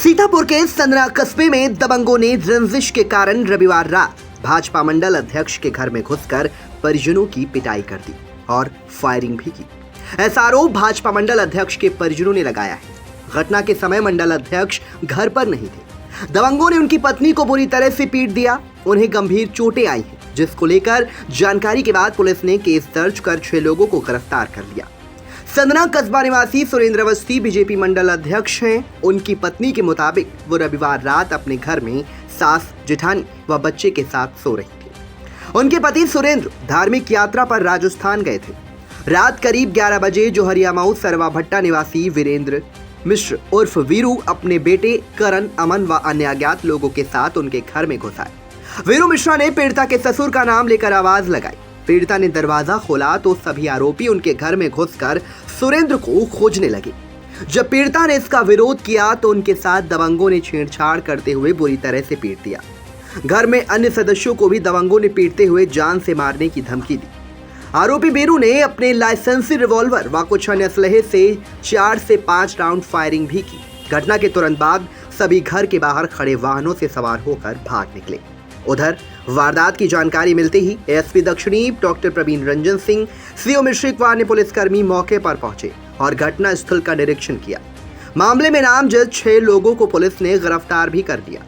सीतापुर के संदना कस्बे में दबंगों ने रंजिश के कारण रविवार रात भाजपा मंडल अध्यक्ष के घर में घुसकर परिजनों की पिटाई कर दी और फायरिंग भी की। ऐसा आरोप भाजपा मंडल अध्यक्ष के परिजनों ने लगाया है। घटना के समय मंडल अध्यक्ष घर पर नहीं थे। दबंगों ने उनकी पत्नी को बुरी तरह से पीट दिया। उन्हें गंभीर चोटें आई हैं, जिसको लेकर जानकारी के बाद पुलिस ने केस दर्ज कर 6 लोगों को गिरफ्तार कर लिया। संदना कस्बा निवासी सुरेंद्र अवस्थी बीजेपी मंडल अध्यक्ष हैं। उनकी पत्नी के मुताबिक वो रविवार रात अपने घर में सास, जेठानी व बच्चे के साथ सो रही थी। उनके पति सुरेंद्र धार्मिक यात्रा पर राजस्थान गए थे। रात करीब 11 बजे जोहरियामाऊ सरवा भट्टा निवासी वीरेंद्र मिश्र उर्फ वीरू अपने बेटे करण, अमन व अन्य अज्ञात लोगों के साथ उनके घर में घुस आए। वीरू मिश्रा ने पीड़िता के ससुर का नाम लेकर आवाज लगाई। पीड़िता ने दरवाजा खोला तो सभी आरोपी उनके घर में घुसकर सुरेंद्र को खोजने लगे। जब पीड़िता ने इसका विरोध किया तो उनके साथ दबंगों ने छेड़छाड़ करते हुए बुरी तरह से पीट दिया। घर में अन्य सदस्यों को भी दबंगों ने पीटते हुए जान से मारने की धमकी दी। आरोपी वीरू ने अपने लाइसेंसी रिवॉल्वर व कुछ अन्य असलहे से 4 से 5 राउंड फायरिंग भी की। घटना के तुरंत बाद सभी घर के बाहर खड़े वाहनों से सवार होकर भाग निकले। उधर वारदात की जानकारी मिलते ही एसपी दक्षिणी डॉक्टर प्रवीण रंजन सिंह, सीओ मिश्रिक व अन्य पुलिसकर्मी मौके पर पहुंचे और घटना स्थल का निरीक्षण किया। मामले में नामजद 6 लोगों को पुलिस ने गिरफ्तार भी कर लिया।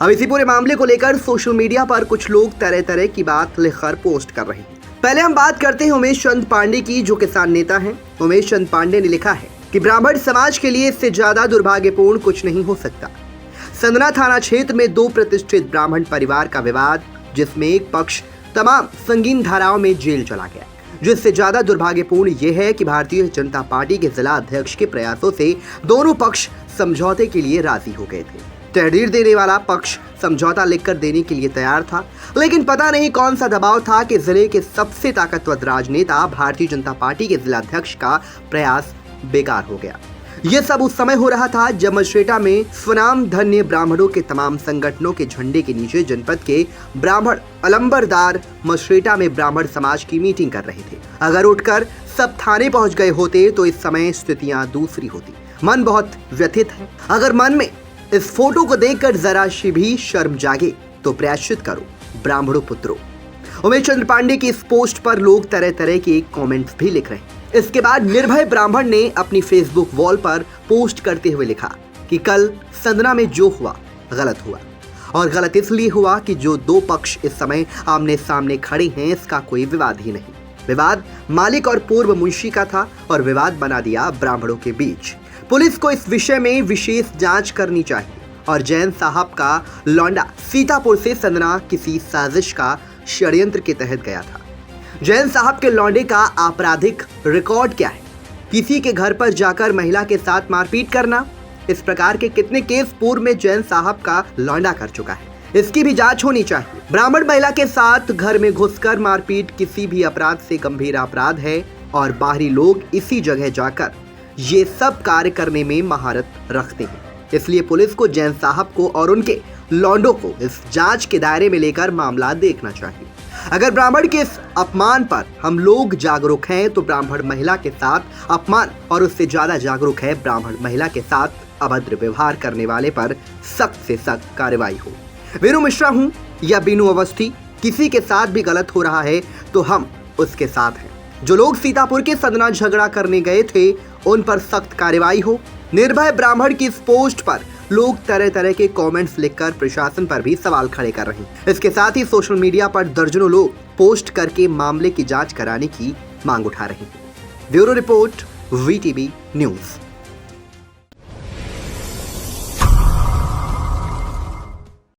अब इसी पूरे मामले को लेकर सोशल मीडिया पर कुछ लोग तरह तरह की बात लिखकर पोस्ट कर रहे हैं। पहले हम बात करते हैं उमेश चंद पांडे की, जो किसान नेता हैं। उमेश चंद पांडे ने लिखा है कि ब्राह्मण समाज के लिए इससे ज्यादा दुर्भाग्यपूर्ण कुछ नहीं हो सकता। संदना थाना क्षेत्र में 2 प्रतिष्ठित ब्राह्मण परिवार का विवाद, जिसमें एक पक्ष तमाम संगीन धाराओं में जेल चला गया। जिससे ज्यादा दुर्भाग्यपूर्ण यह है कि भारतीय जनता पार्टी के जिला अध्यक्ष के प्रयासों से दोनों पक्ष समझौते के लिए राजी हो गए थे। तहरीर देने वाला पक्ष समझौता लिखकर देने के लिए तैयार था, लेकिन पता नहीं कौन सा दबाव था कि जिले के सबसे ताकतवर राजनेता भारतीय जनता पार्टी के जिला अध्यक्ष का प्रयास बेकार हो गया। यह सब उस समय हो रहा था जब मछरेटा में स्वनाम धन्य ब्राह्मणों के तमाम संगठनों के झंडे के नीचे जनपद के ब्राह्मण अलंबरदार मछरेटा में ब्राह्मण समाज की मीटिंग कर रहे थे। अगर उठकर सब थाने पहुंच गए होते तो इस समय स्थितियां दूसरी होती। मन बहुत व्यथित है। अगर मन में इस फोटो को देखकर जरा सी भी शर्म जागे तो प्रायश्चित करो ब्राह्मणों पुत्रों। उमेश चंद्र पांडे की इस पोस्ट पर लोग तरह तरह के कमेंट्स भी लिख रहे हैं। इसके बाद निर्भय ब्राह्मण ने अपनी फेसबुक वॉल पर पोस्ट करते हुए लिखा कि कल संदना में जो हुआ गलत हुआ, और गलत इसलिए हुआ कि जो 2 पक्ष इस समय आमने सामने खड़े हैं इसका कोई विवाद ही नहीं। विवाद मालिक और पूर्व मुंशी का था और विवाद बना दिया ब्राह्मणों के बीच। पुलिस को इस विषय में विशेष जांच करनी चाहिए और जैन साहब का लौंडा सीतापुर से संदना किसी साजिश का षड्यंत्र के तहत गया था। जैन साहब के लौंडे का आपराधिक रिकॉर्ड क्या है? किसी के घर पर जाकर महिला के साथ मारपीट करना। इस प्रकार के कितने केस पूर्व में जैन साहब का लौंडा कर चुका है। इसकी भी जांच होनी चाहिए। ब्राह्मण महिला के साथ घर में घुसकर मारपीट किसी भी अपराध से गंभीर अपराध है और बाहरी लोग इसी जगह जाकर ये सब कार्य करने में महारत रखते हैं। इसलिए पुलिस को जैन साहब को और उनके लौंडों को इस जांच के दायरे में लेकर मामला देखना चाहिए। अगर ब्राह्मण के इस अपमान पर हम लोग जागरूक हैं तो ब्राह्मण महिला के साथ अपमान और उससे ज्यादा जागरूक है ब्राह्मण महिला के साथ अभद्र व्यवहार करने वाले पर सख्त से सख्त कार्रवाई हो। वीरू मिश्रा हूं या बीनू अवस्थी, किसी के साथ भी गलत हो रहा है तो हम उसके साथ हैं। जो लोग सीतापुर के संदना झगड़ा करने गए थे उन पर सख्त कार्रवाई हो। निर्भय ब्राह्मण की इस पोस्ट पर लोग तरह तरह के कमेंट्स लिखकर प्रशासन पर भी सवाल खड़े कर रहे हैं। इसके साथ ही सोशल मीडिया पर दर्जनों लोग पोस्ट करके मामले की जांच कराने की मांग उठा रहे हैं। Bureau report, VTV news.